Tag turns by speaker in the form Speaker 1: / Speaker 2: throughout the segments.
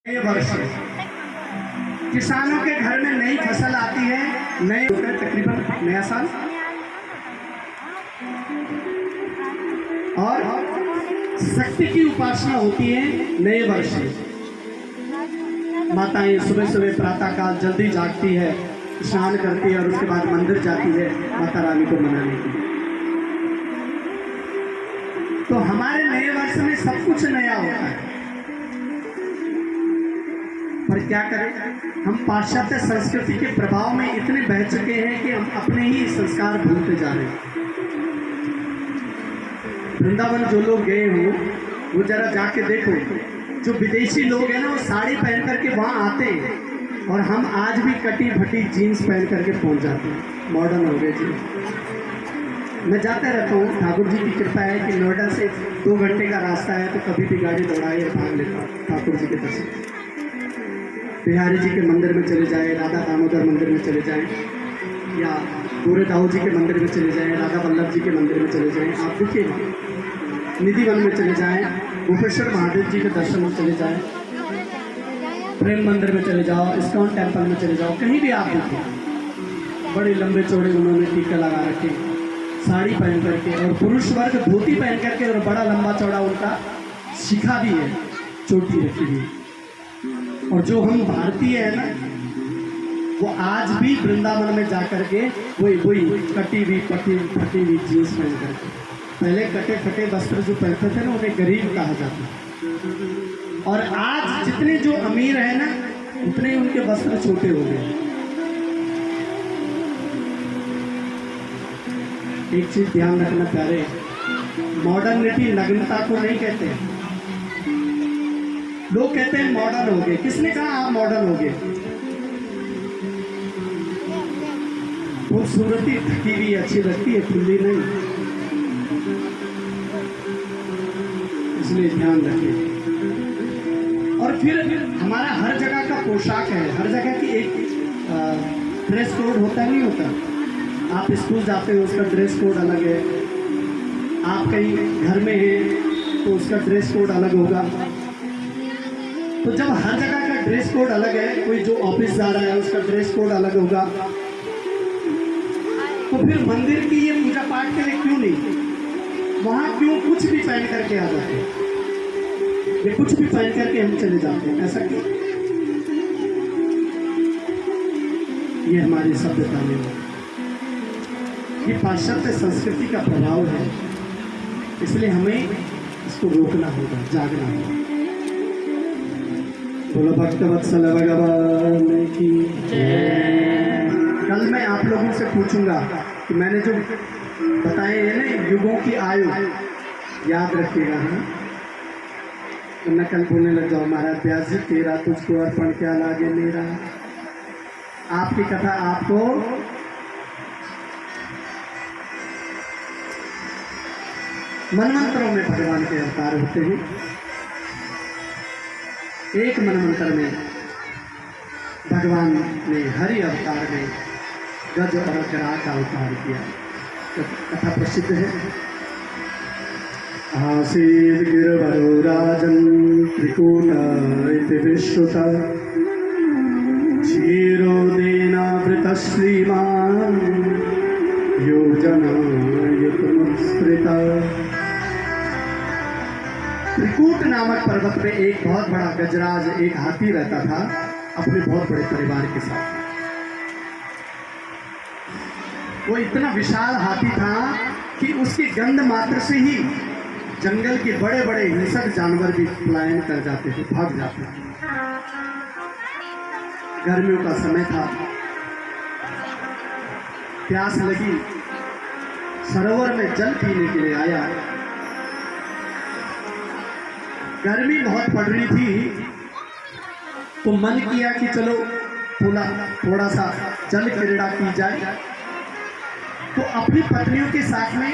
Speaker 1: नए वर्ष किसानों के घर में नई फसल आती है, नए होता है तकरीबन नया साल। और शक्ति की उपासना होती है नए वर्ष में। माताएं सुबह सुबह प्रातः काल जल्दी जागती है, स्नान करती है और उसके बाद मंदिर जाती है माता रानी को मनाने के लिए। तो हमारे नए वर्ष में सब कुछ नया होता है, पर क्या करें, हम पाश्चात्य संस्कृति के प्रभाव में इतने बह चुके हैं कि हम अपने ही संस्कार भूलते जा रहे हैं। वृंदावन जो लोग गए हो वो जरा जाके देखो, जो विदेशी लोग हैं ना वो साड़ी पहन करके वहाँ आते हैं और हम आज भी कटी फटी जीन्स पहन करके पहुँच जाते हैं। मॉडर्न हो गए जी। मैं जाता रहता हूँ, ठाकुर जी की कृपा है कि नोएडा से 2 घंटे का रास्ता है, तो कभी भी गाड़ी दौड़ाए भाग लेता हूँ ठाकुर जी के दर्शन। बिहारी जी के मंदिर में चले जाए, राधा दामोदर मंदिर में चले जाएं, या गोरे दाऊ जी के मंदिर में चले जाएं, राधा वल्लभ जी के मंदिर में चले जाएं, आप देखिएगा। निधि वन में चले जाएं, गोपेश्वर महादेव जी के दर्शन में चले जाएं, प्रेम मंदिर में चले जाओ, इस्कॉन टेम्पल में चले जाओ, कहीं भी आप देखिए बड़े लंबे चौड़े उन्होंने टीका लगा रखे, साड़ी पहन करके, और पुरुष वर्ग धोती पहन करके, और बड़ा लंबा चौड़ा उनका शिखा भी है, चोटी रखी हुई। और जो हम भारतीय है ना, वो आज भी वृंदावन में जाकर के वही कटी हुई फटी हुई जीन्स पहन करके, पहले कटे फटे वस्त्र जो पहनते थे ना उन्हें गरीब कहा जाता। और आज जितने जो अमीर है ना उतने उनके वस्त्र छोटे हो गए। एक चीज ध्यान रखना प्यारे, मॉडर्निटी नग्नता को नहीं कहते। लोग कहते हैं मॉडर्न हो गए। किसने कहा आप मॉडर्न हो गए? खूबसूरती ढकी हुई अच्छी लगती है, खुली नहीं, इसलिए ध्यान रखिए। और फिर हमारा हर जगह का पोशाक है, हर जगह की एक ड्रेस कोड होता है, नहीं होता? आप स्कूल जाते हो उसका ड्रेस कोड अलग है, आप कहीं घर में हैं तो उसका ड्रेस कोड अलग होगा। तो जब हर जगह का ड्रेस कोड अलग है, कोई जो ऑफिस जा रहा है उसका ड्रेस कोड अलग होगा, तो फिर मंदिर की ये पूजा पाठ के लिए क्यों नहीं? वहां क्यों कुछ भी पहन करके आ जाते हैं, ये कुछ भी पहन करके हम चले जाते हैं, ऐसा क्यों? ये हमारी सभ्यता में ये पाश्चात्य संस्कृति का प्रभाव है, इसलिए हमें इसको रोकना होगा, जागना होगा। बोलो भक्तवत्सल भगवान की जय। कल मैं आप लोगों से पूछूंगा कि मैंने जो बताए हैं ना युगों की आयु, याद रखिएगा। हाँ, तो मैं कल बोलने लग जाऊँ, महाराज व्यास जी तेरा तुझको अर्पण क्या लागे मेरा। आपकी कथा आपको मनमंत्रों में भगवान के अवतार होते हैं। एक मनमंत्र में भगवान ने हरि अवतार में गज और ग्राह का अवतार किया। तो कथा प्रसिद्ध है। आसीद गिरवरो राजन त्रिकूट इति विश्रुता क्षीरोदेनावृत श्रीमान् योजनायुतमुत्स्मृता। त्रिकूट नामक पर्वत पे एक बहुत बड़ा गजराज, एक हाथी रहता था अपने बहुत बड़े परिवार के साथ। वो इतना विशाल हाथी था कि उसकी गंध मात्र से ही जंगल के बड़े बड़े हिंसक जानवर भी पलायन कर जाते थे, भाग जाते थे। गर्मियों का समय था, प्यास लगी, सरोवर में जल पीने के लिए आया। गर्मी बहुत पड़ रही थी, तो मन किया कि चलो थोड़ा सा जल क्रीड़ा की जाए। तो अपनी पत्नियों के साथ में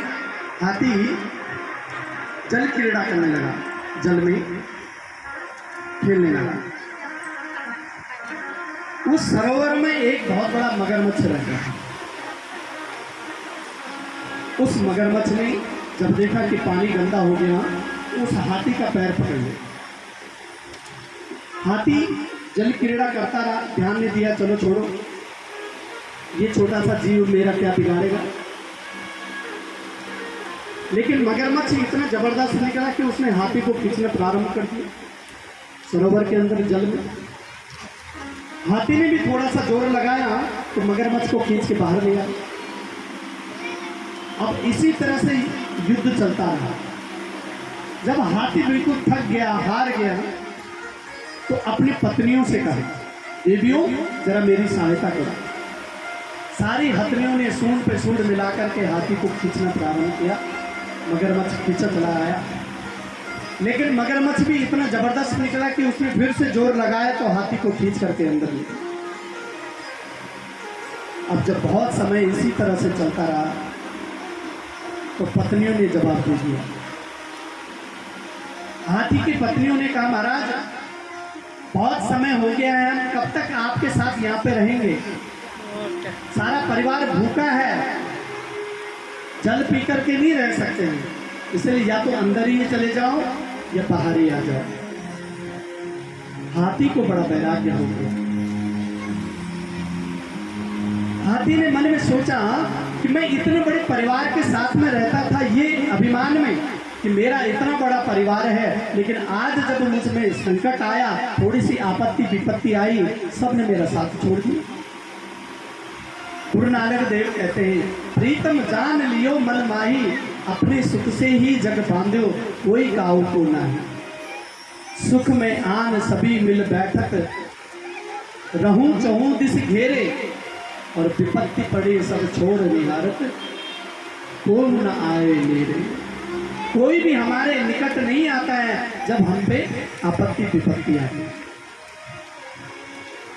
Speaker 1: हाथी जल क्रीड़ा करने लगा, जल में खेलने लगा। उस सरोवर में एक बहुत बड़ा मगरमच्छ रहता था। उस मगरमच्छ ने जब देखा कि पानी गंदा हो गया, उस हाथी का पैर पकड़ लिया हाथी जल क्रीड़ा करता रहा, ध्यान नहीं दिया, चलो छोड़ो, ये छोटा सा जीव मेरा क्या बिगाड़ेगा। लेकिन मगरमच्छ इतना जबरदस्त निकला कि उसने हाथी को खींचना प्रारंभ कर दिया सरोवर के अंदर जल में। हाथी ने भी थोड़ा सा जोर लगाया तो मगरमच्छ को खींच के बाहर ले आया। अब इसी तरह से युद्ध चलता रहा। जब हाथी बिल्कुल थक गया, हार गया, तो अपनी पत्नियों से कहा, देवियों जरा मेरी सहायता करो। सारी हथनियों ने सूंड पे सूंड मिलाकर के हाथी को खींचना प्रारंभ किया। मगरमच्छ खींचा चला आया, लेकिन मगरमच्छ भी इतना जबरदस्त निकला कि उसने फिर से जोर लगाया तो हाथी को खींच करके अंदर ले गया। अब जब बहुत समय इसी तरह से चलता रहा तो पत्नियों ने जवाब दे दिया। हाथी की पत्नियों ने कहा, महाराज बहुत समय हो गया है, हम कब तक आपके साथ यहाँ पे रहेंगे, सारा परिवार भूखा है, जल पी करके नहीं रह सकते हैं, इसलिए या तो अंदर ही चले जाओ या बाहर ही आ जाओ। हाथी को बड़ा वैराग्य हो गया। हाथी ने मन में सोचा कि मैं इतने बड़े परिवार के साथ में रहता था, ये अभिमान में कि मेरा इतना बड़ा परिवार है, लेकिन आज जब मुझ में संकट आया, थोड़ी सी आपत्ति विपत्ति आई, सबने मेरा साथ छोड़ दिया। गुरु नानक देव कहते हैं, प्रीतम जान लियो मन माही, अपने सुख से ही जग बांध्यो, कोई काऊ को नाही। सुख में आन सभी मिल बैठक, रहूं चहूं दिस घेरे, और विपत्ति पड़े सब छोड़ निहारत, कोई न आए मेरे। कोई भी हमारे निकट नहीं आता है जब हम पे आपत्ति विपत्ति आती है।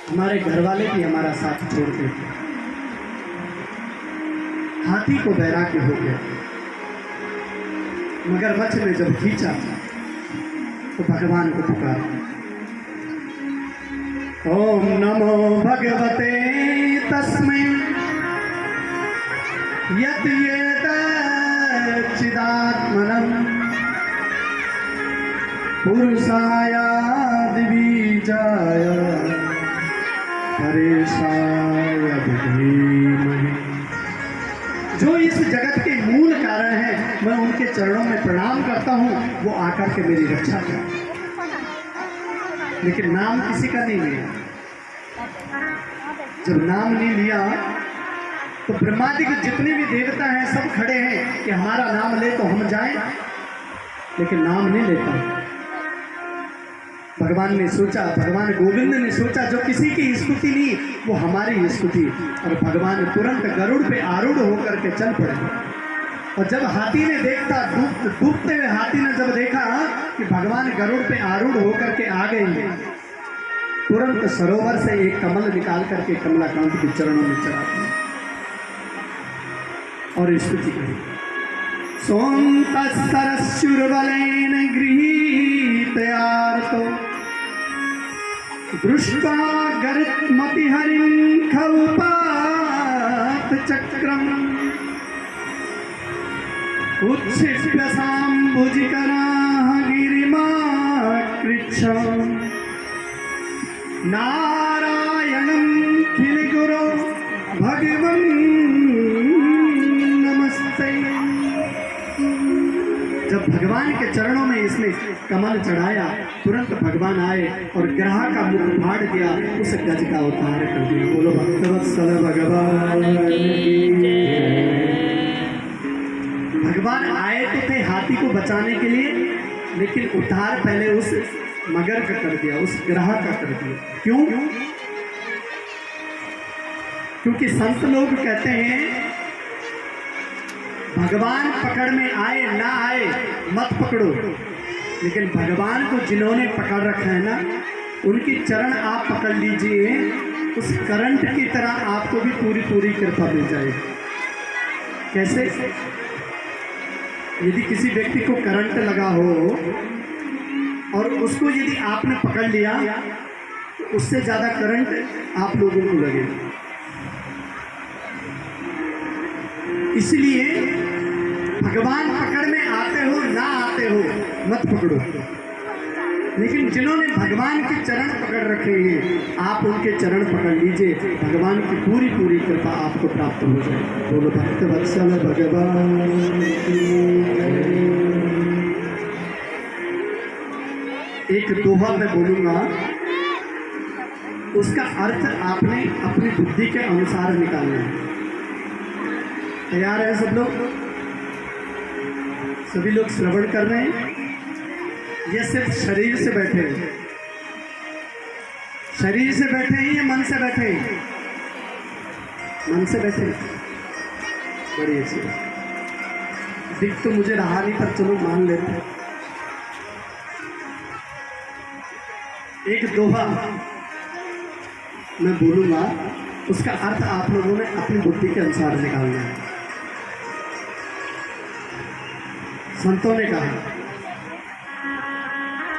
Speaker 1: हमारे घर वाले भी हमारा साथ छोड़ देते। हाथी को वैराग्य हो गया। मगरमच्छ ने जब खींचा तो भगवान को पुकारा, ओम नमो भगवते तस्मै यत् चिदात्मनम् पुरुषाय बीजाय परेशाय धीमहि। जो इस जगत के मूल कारण है, मैं उनके चरणों में प्रणाम करता हूँ, वो आकर के मेरी रक्षा करें। लेकिन नाम किसी का नहीं लिया। जब नाम नहीं लिया तो ब्रह्मादि के जितने भी देवता हैं सब खड़े हैं कि हमारा नाम ले तो हम जाएं, लेकिन नाम नहीं लेता। भगवान ने सोचा, भगवान गोविंद ने सोचा, जो किसी की स्तुति नहीं वो हमारी स्तुति। और भगवान तुरंत गरुड़ पे आरूढ़ होकर के चल पड़े। और जब हाथी ने देखा, डूबते हुए हाथी ने जब देखा कि भगवान गरुड़ पे आरूढ़ होकर के आ गए, तुरंत सरोवर से एक कमल निकाल करके कमलाकांत के चरणों में चढ़ा दिया और स्तुति करी। सोम तत्सरशुर्बलेन गृहीत आर्तो दृष्ट्वा गरितमपि हरिं खल्पात चक्रम् उत्क्षिप्य साम्बुजिकराः गिरिमाकृच्छ नारायणं खिलगुरो भगवन् नमस्ते। जब भगवान के चरणों में इसने कमल चढ़ाया, तुरंत भगवान आए और ग्रह का मुख फाड़ दिया, उस गज का उतार कर दिया। बोलो भक्तवत्सल भगवान की। भगवान आए तो थे हाथी को बचाने के लिए, लेकिन उद्धार पहले उस मगर का कर दिया, उस ग्रह का कर दिया। क्यों? क्योंकि संत लोग कहते हैं भगवान पकड़ में आए ना आए मत पकड़ो, लेकिन भगवान को जिन्होंने पकड़ रखा है ना, उनकी चरण आप पकड़ लीजिए, उस करंट की तरह आपको भी पूरी पूरी कृपा मिल जाएगी। कैसे? यदि किसी व्यक्ति को करंट लगा हो और उसको यदि आपने पकड़ लिया तो उससे ज़्यादा करंट आप लोगों को लगेगा। इसलिए भगवान पकड़ में आते हो ना आते हो मत पकड़ो। लेकिन जिन्होंने भगवान के चरण पकड़ रखे हैं, आप उनके चरण पकड़ लीजिए, भगवान की पूरी पूरी कृपा आपको प्राप्त हो जाए। बोलो भक्त वत्सल भगवान की जय। एक दोहा मैं बोलूंगा, उसका अर्थ आपने अपनी बुद्धि के अनुसार निकालना है। तैयार है सब लोग? सभी लोग श्रवण कर रहे हैं? ये सिर्फ शरीर से बैठे हैं? शरीर से बैठे हैं या मन से बैठे हैं? मन से बैठे हैं। बड़ी अच्छी बात। दिख तो मुझे रहा नहीं, पर चलो मान लेते हैं। एक दोहा मैं बोलूंगा, उसका अर्थ आप लोगों ने अपनी बुद्धि के अनुसार निकालना है। संतों ने कहा,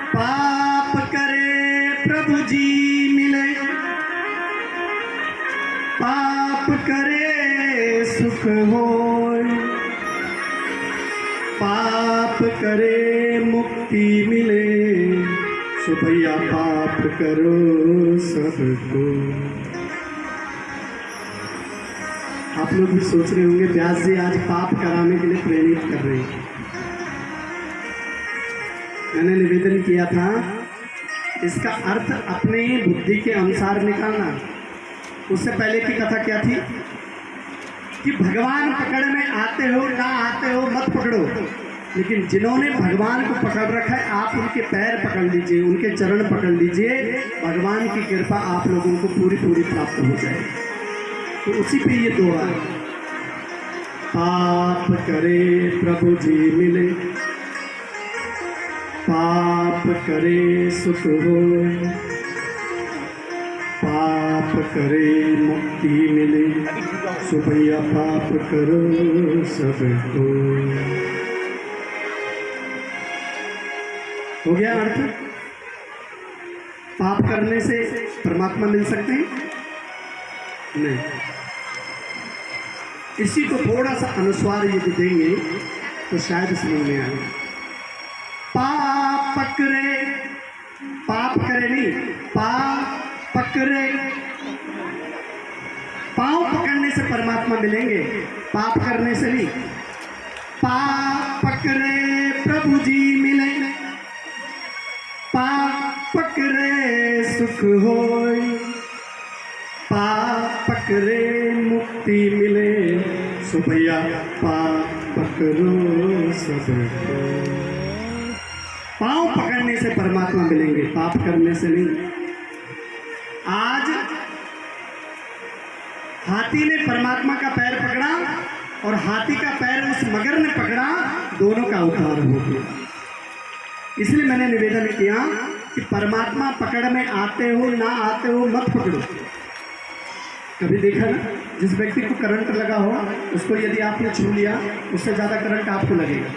Speaker 1: पाप करे प्रभु जी मिले, पाप करे सुख होय, पाप करे मुक्ति मिले, सो भैया पाप करो सबको। आप लोग भी सोच रहे होंगे व्यास जी आज पाप कराने के लिए प्रेरित कर रहे हैं। मैंने निवेदन किया था, इसका अर्थ अपने बुद्धि के अनुसार निकालना। उससे पहले की कथा क्या थी कि भगवान पकड़ में आते हो ना आते हो मत पकड़ो, लेकिन जिन्होंने भगवान को पकड़ रखा है, आप उनके पैर पकड़ लीजिए, उनके चरण पकड़ लीजिए, भगवान की कृपा आप लोगों को पूरी पूरी प्राप्त हो जाए। तो उसी पे ये दुआ है, पाप करे प्रभु जी मिले, पाप करे सुख हो, पाप करे मुक्ति मिले, सो भैया पाप करो सबको। हो गया अर्थ? पाप करने से परमात्मा मिल सकते हैं? नहीं। इसी को थोड़ा सा अनुस्वार यदि देंगे तो शायद समझ में आए। पाप पकड़े, पाप करे नहीं, पाप पकड़े, पांव पकड़ने से परमात्मा मिलेंगे, पाप करने से नहीं। पाप पकड़े प्रभु जी मिले, पाप पकड़े सुख होय, पाप पकड़े मुक्ति मिले, सो भैया पाप पकड़ो सबको। पांव पकड़ने से परमात्मा मिलेंगे, पाप करने से नहीं। आज हाथी ने परमात्मा का पैर पकड़ा और हाथी का पैर उस मगर ने पकड़ा, दोनों का उद्धार हो गया। इसलिए मैंने निवेदन किया कि परमात्मा पकड़ में आते हो ना आते हो मत पकड़ो। कभी देखा ना, जिस व्यक्ति को करंट लगा हो उसको यदि आपने छू लिया, उससे ज़्यादा करंट आपको लगेगा,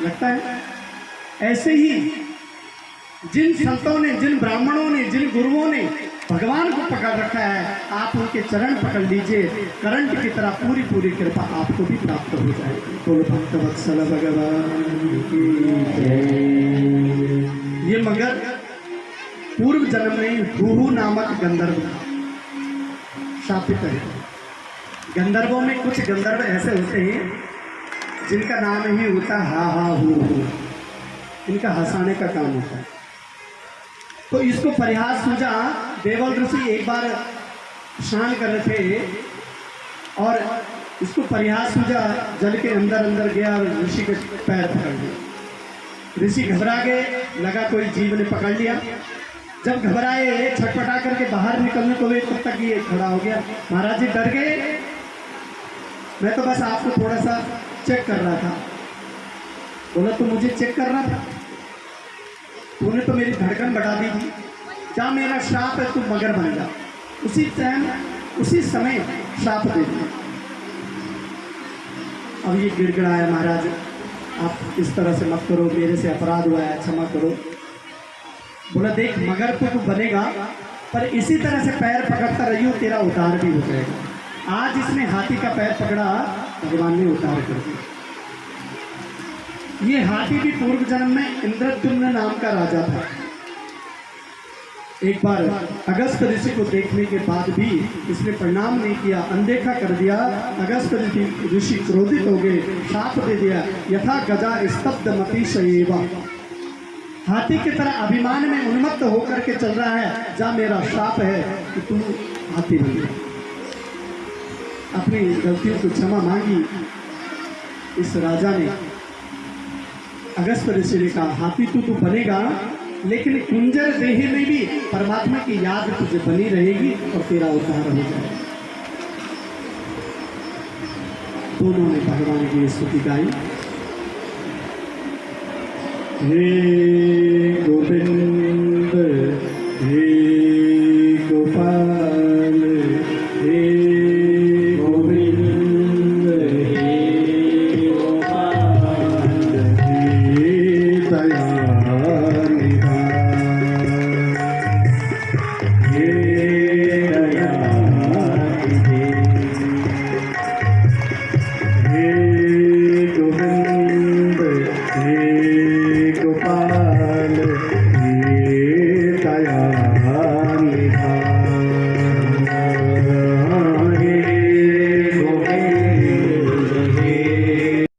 Speaker 1: लगता है। ऐसे ही जिन संतों ने, जिन ब्राह्मणों ने, जिन गुरुओं ने भगवान को पकड़ रखा है, आप उनके चरण पकड़ लीजिए, करंट की तरह पूरी पूरी कृपा आपको भी प्राप्त हो जाएगी। बोलो भक्त वत्सल भगवान की जय। ये मगर पूर्व जन्म में हुहू नामक गंधर्व शापित है। गंधर्वों में कुछ गंधर्व ऐसे होते हैं जिनका नाम ही होता है हा हा हू, इनका हंसाने का काम होता है। तो इसको परिहास सूझा, देवल ऋषि एक बार स्नान कर रहे थे और इसको परिहास सूझा, जल के अंदर अंदर गया और ऋषि के पैर पकड़ लिया। ऋषि घबरा गए, लगा कोई जीव ने पकड़ लिया। जब घबराए, छटपटा करके बाहर निकलने को तब तक ये खड़ा हो गया। महाराज जी डर गए, मैं तो बस आपको थोड़ा सा चेक कर रहा था। बोला तो मुझे चेक कर रहा था, तूने तो मेरी धड़कन बढ़ा दी थी, क्या मेरा श्राप है, तू मगर बन जा। उसी टाइम उसी समय श्राप दे दिया। अब ये गिड़गिड़ाया, महाराज आप इस तरह से मत करो, मेरे से अपराध हुआ है, क्षमा करो। बोला देख, मगर तो तू बनेगा, पर इसी तरह से पैर पकड़ता रहियो, तेरा उद्धार भी हो जाएगा। आज इसने हाथी का पैर पकड़ा, भगवान ने उद्धार कर दिया। ये हाथी भी पूर्व जन्म में इंद्रद्युम्न नाम का राजा था। एक बार अगस्त ऋषि को देखने के बाद भी इसने प्रणाम नहीं किया, अनदेखा कर दिया। अगस्त ऋषि क्रोधित हो गए, शाप दे दिया, यथा गजा स्तब्ध मति शयेवा। हाथी की तरह अभिमान में उन्मत्त होकर के चल रहा है, जा मेरा शाप है कि तू हाथी बन गया। अपनी गलतियों को क्षमा मांगी इस राजा ने। अगस्त ऋषि ने कहा, हाथी तू बनेगा, लेकिन कुंजर देह में भी परमात्मा की याद तुझे बनी रहेगी और तेरा उद्धार हो जाएगा। दोनों ने भगवान की स्तुति गाई। हे गोविंद हे गोपाल